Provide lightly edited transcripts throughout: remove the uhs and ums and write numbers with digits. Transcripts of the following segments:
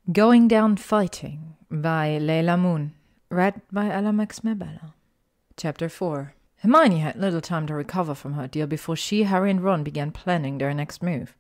Going Down Fighting by LeilahMoon. Read by Ella Maxmabella. Chapter 4. Hermione had little time to recover from her ordeal before she, Harry, and Ron began planning their next move.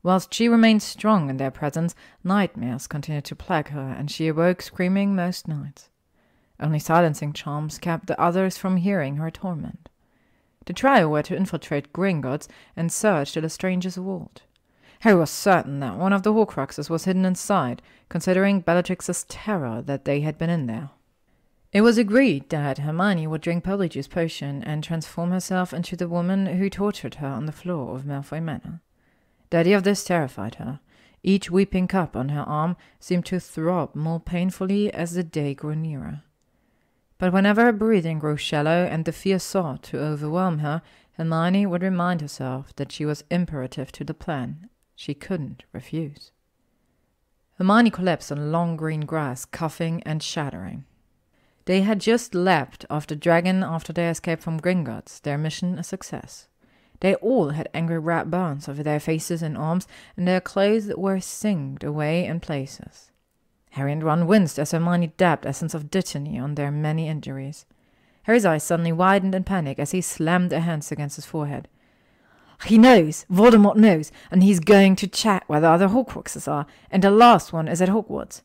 Whilst she remained strong in their presence, nightmares continued to plague her, and she awoke screaming most nights. Only silencing charms kept the others from hearing her torment. The trio were to infiltrate Gringotts and search the Lestrange's vault. Harry was certain that one of the Horcruxes was hidden inside, considering Bellatrix's terror that they had been in there. It was agreed that Hermione would drink Polyjuice potion and transform herself into the woman who tortured her on the floor of Malfoy Manor. The idea of this terrified her. Each weeping cup on her arm seemed to throb more painfully as the day grew nearer. But whenever her breathing grew shallow and the fear sought to overwhelm her, Hermione would remind herself that she was imperative to the plan. She couldn't refuse. Hermione collapsed on long green grass, coughing and shattering. They had just leapt off the dragon after their escape from Gringotts, their mission a success. They all had angry red burns over their faces and arms, and their clothes were singed away in places. Harry and Ron winced as Hermione dabbed essence of dittany on their many injuries. Harry's eyes suddenly widened in panic as he slammed their hands against his forehead. "He knows! Voldemort knows! And he's going to check where the other Horcruxes are, and the last one is at Hogwarts."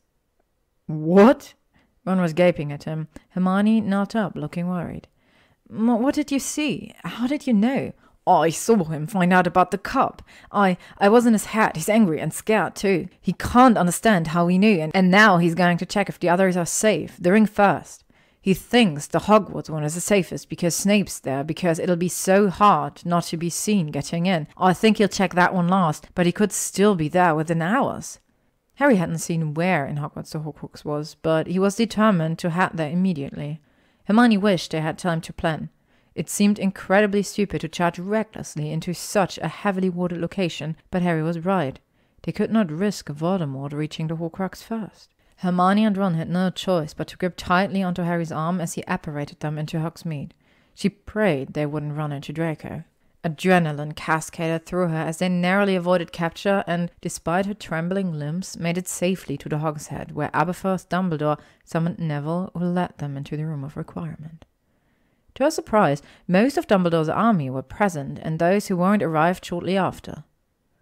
"What?" Ron was gaping at him. Hermione knelt up, looking worried. "What did you see? How did you know?" "I saw him find out about the cup. I was in his head. He's angry and scared too. He can't understand how he knew, and now he's going to check if the others are safe. The ring first. He thinks the Hogwarts one is the safest because Snape's there, because it'll be so hard not to be seen getting in. I think he'll check that one last, but he could still be there within hours." Harry hadn't seen where in Hogwarts the Horcrux was, but he was determined to head there immediately. Hermione wished they had time to plan. It seemed incredibly stupid to charge recklessly into such a heavily warded location, but Harry was right. They could not risk Voldemort reaching the Horcrux first. Hermione and Ron had no choice but to grip tightly onto Harry's arm as he apparated them into Hogsmeade. She prayed they wouldn't run into Draco. Adrenaline cascaded through her as they narrowly avoided capture and, despite her trembling limbs, made it safely to the Hogshead, where Aberforth Dumbledore summoned Neville, who led them into the Room of Requirement. To her surprise, most of Dumbledore's army were present, and those who weren't arrived shortly after.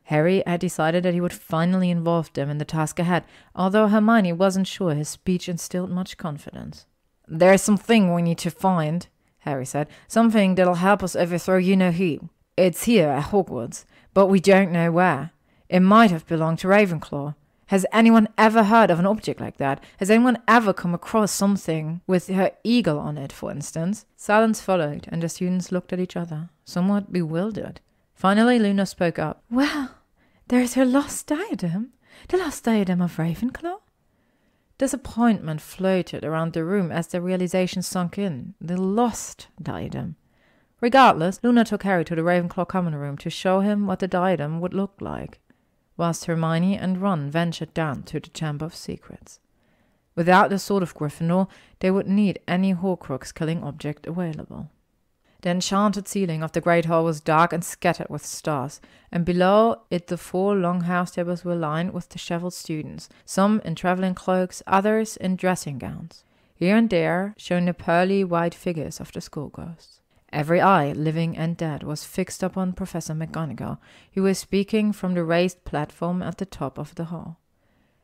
Harry had decided that he would finally involve them in the task ahead, although Hermione wasn't sure his speech instilled much confidence. "There's something we need to find," Harry said. "Something that'll help us overthrow you-know-who. It's here at Hogwarts, but we don't know where. It might have belonged to Ravenclaw. Has anyone ever heard of an object like that? Has anyone ever come across something with her eagle on it, for instance?" Silence followed, and the students looked at each other, somewhat bewildered. Finally, Luna spoke up. "Well, there's her lost diadem. The lost diadem of Ravenclaw." Disappointment floated around the room as the realization sunk in. The lost diadem. Regardless, Luna took Harry to the Ravenclaw common room to show him what the diadem would look like, whilst Hermione and Ron ventured down to the Chamber of Secrets. Without the Sword of Gryffindor, they would need any Horcrux-killing object available. The enchanted ceiling of the Great Hall was dark and scattered with stars, and below it the 4 long house tables were lined with dishevelled students, some in travelling cloaks, others in dressing gowns. Here and there shone the pearly white figures of the schoolgirls. Every eye, living and dead, was fixed upon Professor McGonagall, who was speaking from the raised platform at the top of the hall.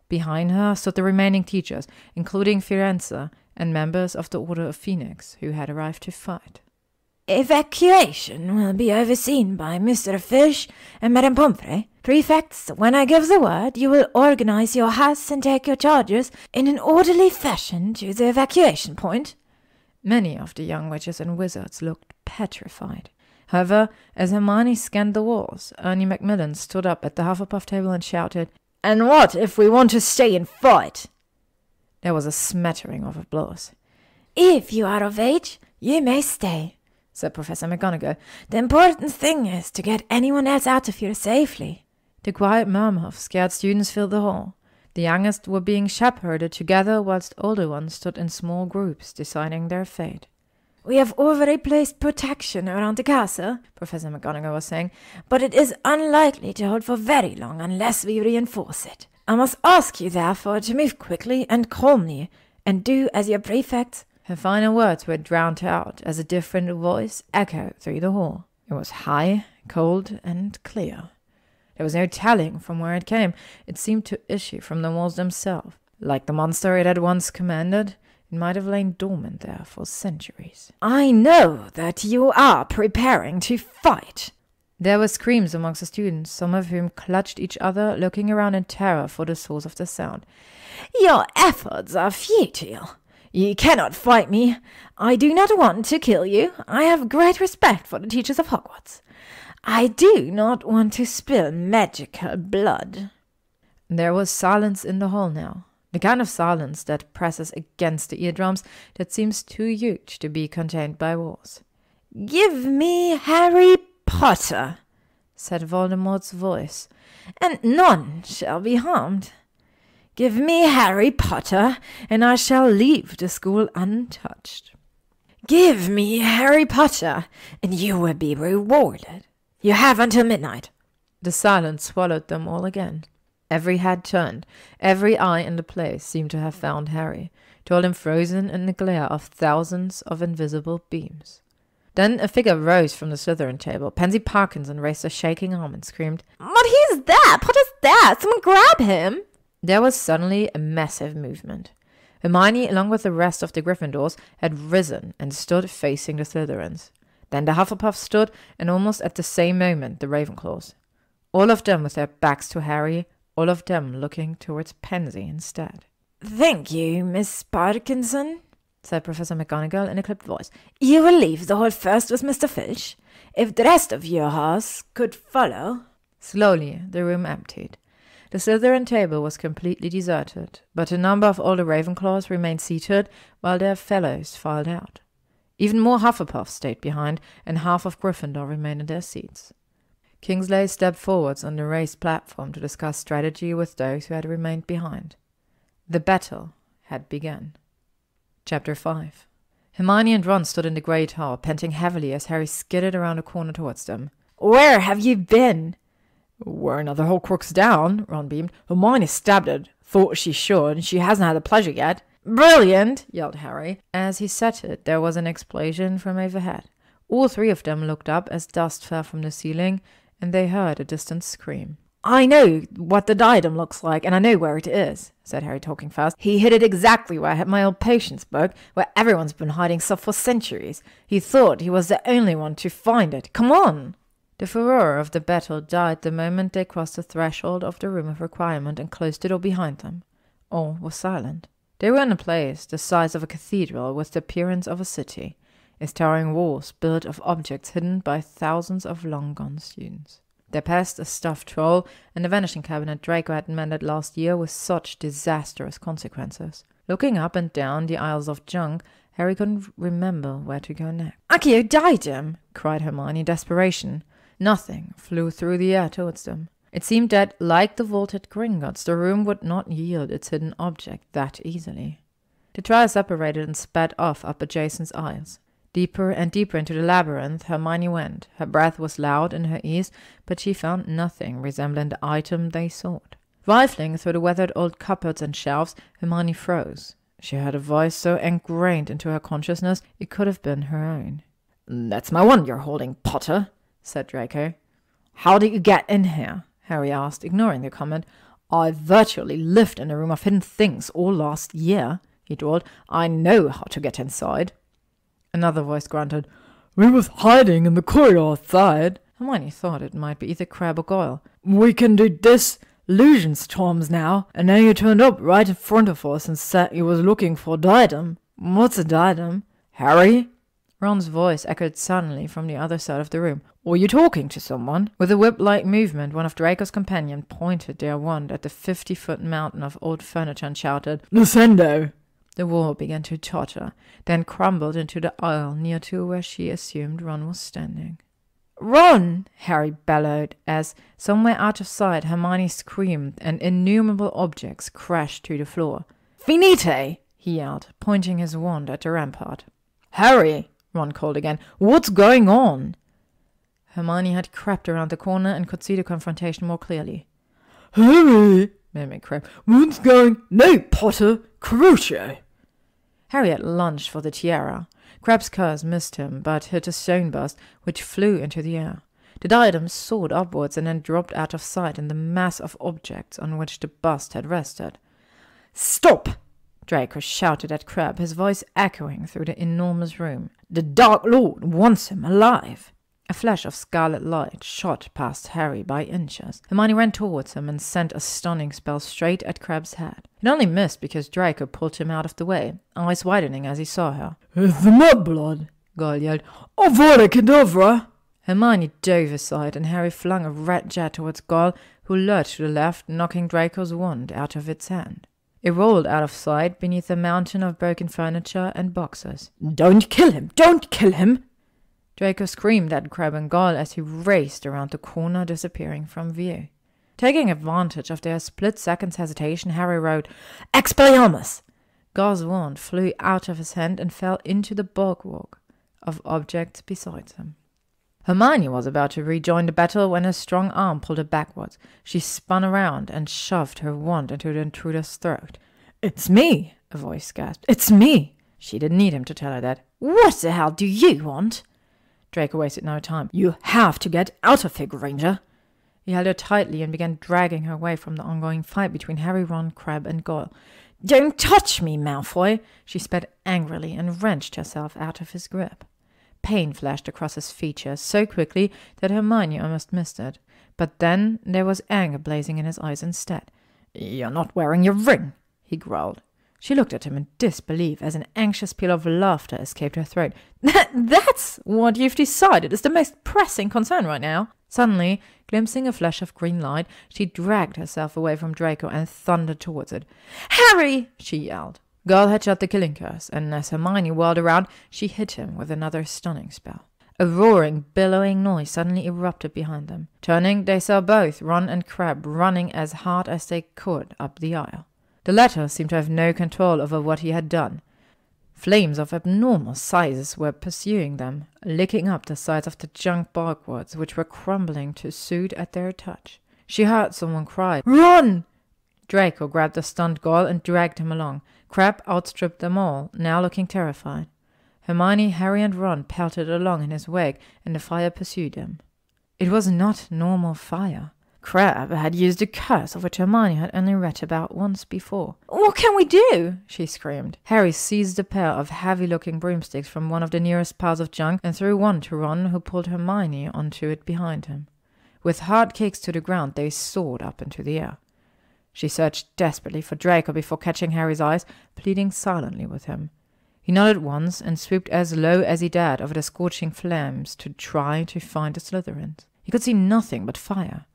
Behind her stood the remaining teachers, including Firenze and members of the Order of Phoenix, who had arrived to fight. "Evacuation will be overseen by Mr. Fish and Madame Pomfrey. Prefects, when I give the word, you will organize your house and take your charges in an orderly fashion to the evacuation point." Many of the young witches and wizards looked petrified. However, as Hermione scanned the walls, Ernie Macmillan stood up at the Hufflepuff table and shouted, "And what if we want to stay and fight?" There was a smattering of applause. "If you are of age, you may stay," said Professor McGonagall. "The important thing is to get anyone else out of here safely." The quiet murmur of scared students filled the hall. The youngest were being shepherded together, whilst older ones stood in small groups, deciding their fate. "We have already placed protection around the castle," Professor McGonagall was saying, "but it is unlikely to hold for very long unless we reinforce it. I must ask you, therefore, to move quickly and calmly, and do as your prefects—" Her final words were drowned out as a different voice echoed through the hall. It was high, cold, and clear. There was no telling from where it came. It seemed to issue from the walls themselves. Like the monster it had once commanded, it might have lain dormant there for centuries. "I know that you are preparing to fight." There were screams amongst the students, some of whom clutched each other, looking around in terror for the source of the sound. "Your efforts are futile. You cannot fight me. I do not want to kill you. I have great respect for the teachers of Hogwarts. I do not want to spill magical blood." There was silence in the hall now. The kind of silence that presses against the eardrums, that seems too huge to be contained by walls. "Give me Harry Potter," said Voldemort's voice, "and none shall be harmed. Give me Harry Potter, and I shall leave the school untouched. Give me Harry Potter, and you will be rewarded. You have until midnight." The silence swallowed them all again. Every head turned. Every eye in the place seemed to have found Harry, to hold him frozen in the glare of thousands of invisible beams. Then a figure rose from the Slytherin table. Pansy Parkinson raised a shaking arm and screamed, "But he's there! Potter's there! Someone grab him!" There was suddenly a massive movement. Hermione, along with the rest of the Gryffindors, had risen and stood facing the Slytherins. Then the Hufflepuffs stood, and almost at the same moment the Ravenclaws. All of them with their backs to Harry, all of them looking towards Pansy instead. "Thank you, Miss Parkinson," said Professor McGonagall in a clipped voice. "You will leave the hall first with Mr. Filch. If the rest of your house could follow." Slowly the room emptied. The Slytherin table was completely deserted, but a number of older Ravenclaws remained seated while their fellows filed out. Even more Hufflepuffs stayed behind, and half of Gryffindor remained in their seats. Kingsley stepped forwards on the raised platform to discuss strategy with those who had remained behind. The battle had begun. Chapter 5. Hermione and Ron stood in the great hall, panting heavily as Harry skidded around a corner towards them. "Where have you been?" "We're another Horcrux down," Ron beamed. "Hermione stabbed it. Thought she should. She hasn't had the pleasure yet." "Brilliant!" yelled Harry. As he said it, there was an explosion from overhead. All three of them looked up as dust fell from the ceiling, and they heard a distant scream. "I know what the diadem looks like, and I know where it is," said Harry, talking fast. "He hid it exactly where I had my old potions book, where everyone's been hiding stuff for centuries. He thought he was the only one to find it. Come on!" The furor of the battle died the moment they crossed the threshold of the Room of Requirement and closed the door behind them. All was silent. They were in a place the size of a cathedral with the appearance of a city, its towering walls built of objects hidden by thousands of long-gone students. They passed a stuffed troll and the vanishing cabinet Draco had mended last year with such disastrous consequences. Looking up and down the aisles of junk, Harry couldn't remember where to go next. "Accio diadem!" cried Hermione in desperation. Nothing flew through the air towards them. It seemed that, like the vaulted Gringotts, the room would not yield its hidden object that easily. The trio separated and sped off up adjacent aisles. Deeper and deeper into the labyrinth Hermione went. Her breath was loud in her ears, but she found nothing resembling the item they sought. Rifling through the weathered old cupboards and shelves, Hermione froze. She heard a voice so ingrained into her consciousness it could have been her own. "That's my wand you're holding, Potter," said Draco. "How did you get in here?" Harry asked, ignoring the comment. "I virtually lived in a room of hidden things all last year," he drawled. "I know how to get inside." Another voice grunted. "We was hiding in the corridor outside." Hermione thought it might be either Crabbe or Goyle. "We can do disillusion storms now, and now you turned up right in front of us and said you was looking for a diadem. What's a diadem? Harry?" Ron's voice echoed suddenly from the other side of the room. "Were you talking to someone?" With a whip-like movement, one of Draco's companions pointed their wand at the 50-foot mountain of old furniture and shouted, "Lucendo!" The wall began to totter, then crumbled into the aisle near to where she assumed Ron was standing. "Ron!" Harry bellowed as, somewhere out of sight, Hermione screamed and innumerable objects crashed to the floor. "Finite!" he yelled, pointing his wand at the rampart. "Harry!" Ron called again. "What's going on?" Hermione had crept around the corner and could see the confrontation more clearly. "Harry!" mimicked Crabbe. "Moon's going. No, Potter. Crucio." Harry had lunged for the tiara. Crabbe's curse missed him, but hit a stone bust, which flew into the air. The diadem soared upwards and then dropped out of sight in the mass of objects on which the bust had rested. "Stop!" Draco shouted at Crabbe, his voice echoing through the enormous room. "The Dark Lord wants him alive." A flash of scarlet light shot past Harry by inches. Hermione ran towards him and sent a stunning spell straight at Crabbe's head. It only missed because Draco pulled him out of the way, eyes widening as he saw her. "It's the mudblood!" Gall yelled. "Avada Kedavra!" Hermione dove aside, and Harry flung a red jet towards Gall, who lurched to the left, knocking Draco's wand out of its hand. It rolled out of sight beneath a mountain of broken furniture and boxes. "Don't kill him! Don't kill him!" Draco screamed at Crabbe and Gall as he raced around the corner, disappearing from view. Taking advantage of their split-second's hesitation, Harry wrote, "Expelliarmus!" Gall's wand flew out of his hand and fell into the bulwark of objects beside him. Hermione was about to rejoin the battle when a strong arm pulled her backwards. She spun around and shoved her wand into the intruder's throat. "It's me!" a voice gasped. "It's me!" She didn't need him to tell her that. "What the hell do you want?" Draco wasted no time. "You have to get out of here, Granger." He held her tightly and began dragging her away from the ongoing fight between Harry, Ron, Crabbe, and Gall. "Don't touch me, Malfoy!" She spat angrily and wrenched herself out of his grip. Pain flashed across his features so quickly that Hermione almost missed it. But then there was anger blazing in his eyes instead. "You're not wearing your ring," he growled. She looked at him in disbelief as an anxious peal of laughter escaped her throat. That's what you've decided is the most pressing concern right now." Suddenly, glimpsing a flash of green light, she dragged herself away from Draco and thundered towards it. "Harry!" she yelled. Gall had shot the killing curse, and as Hermione whirled around, she hit him with another stunning spell. A roaring, billowing noise suddenly erupted behind them. Turning, they saw both Ron and Crabbe running as hard as they could up the aisle. The latter seemed to have no control over what he had done. Flames of abnormal sizes were pursuing them, licking up the sides of the junk bulwarks, which were crumbling to soothe at their touch. She heard someone cry, "Run!" Draco grabbed the stunned Gall and dragged him along. Crabbe outstripped them all, now looking terrified. Hermione, Harry, and Ron pelted along in his wake, and the fire pursued them. It was not normal fire. Crabbe had used a curse of which Hermione had only read about once before. "What can we do?" she screamed. Harry seized a pair of heavy-looking broomsticks from one of the nearest piles of junk and threw one to Ron, who pulled Hermione onto it behind him. With hard kicks to the ground, they soared up into the air. She searched desperately for Draco before catching Harry's eyes, pleading silently with him. He nodded once and swooped as low as he dared over the scorching flames to try to find the Slytherins. He could see nothing but fire.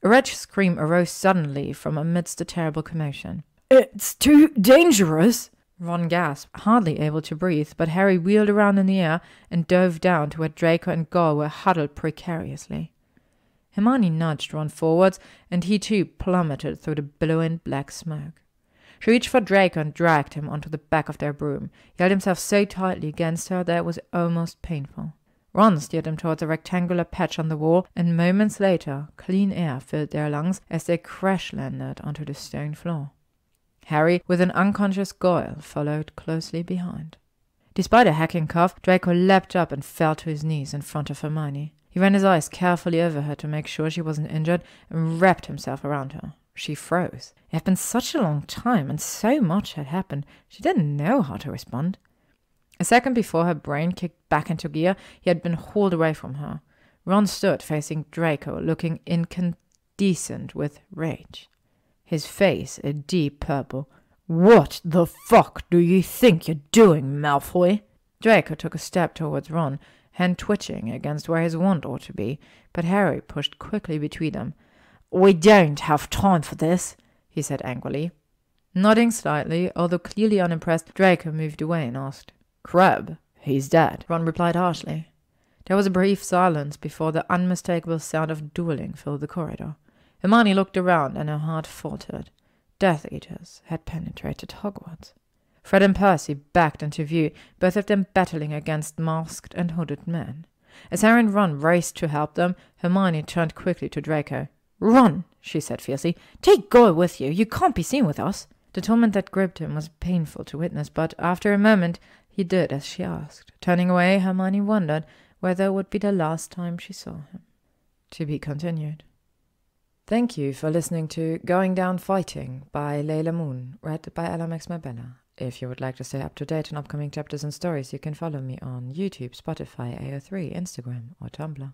A wretched scream arose suddenly from amidst the terrible commotion. "It's too dangerous!" Ron gasped, hardly able to breathe, but Harry wheeled around in the air and dove down to where Draco and Gall were huddled precariously. Hermione nudged Ron forwards, and he too plummeted through the billowing black smoke. She reached for Draco and dragged him onto the back of their broom. He held himself so tightly against her that it was almost painful. Ron steered them towards a rectangular patch on the wall, and moments later clean air filled their lungs as they crash-landed onto the stone floor. Harry, with an unconscious Gall, followed closely behind. Despite a hacking cough, Draco leapt up and fell to his knees in front of Hermione. He ran his eyes carefully over her to make sure she wasn't injured and wrapped himself around her. She froze. It had been such a long time, and so much had happened, she didn't know how to respond. A second before her brain kicked back into gear, he had been hauled away from her. Ron stood facing Draco, looking incandescent with rage. His face a deep purple. "What the fuck do you think you're doing, Malfoy?" Draco took a step towards Ron, hand twitching against where his wand ought to be, but Harry pushed quickly between them. "We don't have time for this," he said angrily. Nodding slightly, although clearly unimpressed, Draco moved away and asked, "Crabbe, he's dead," Ron replied harshly. There was a brief silence before the unmistakable sound of dueling filled the corridor. Hermione looked around and her heart faltered. Death Eaters had penetrated Hogwarts. Fred and Percy backed into view, both of them battling against masked and hooded men. As Harry and Ron raced to help them, Hermione turned quickly to Draco. "Run!" she said fiercely. "Take Goyle with you. You can't be seen with us." The torment that gripped him was painful to witness, but after a moment he did as she asked. Turning away, Hermione wondered whether it would be the last time she saw him. To be continued. Thank you for listening to Going Down Fighting by LeilahMoon, read by LeilahMoon. If you would like to stay up to date on upcoming chapters and stories, you can follow me on YouTube, Spotify, AO3, Instagram, or Tumblr.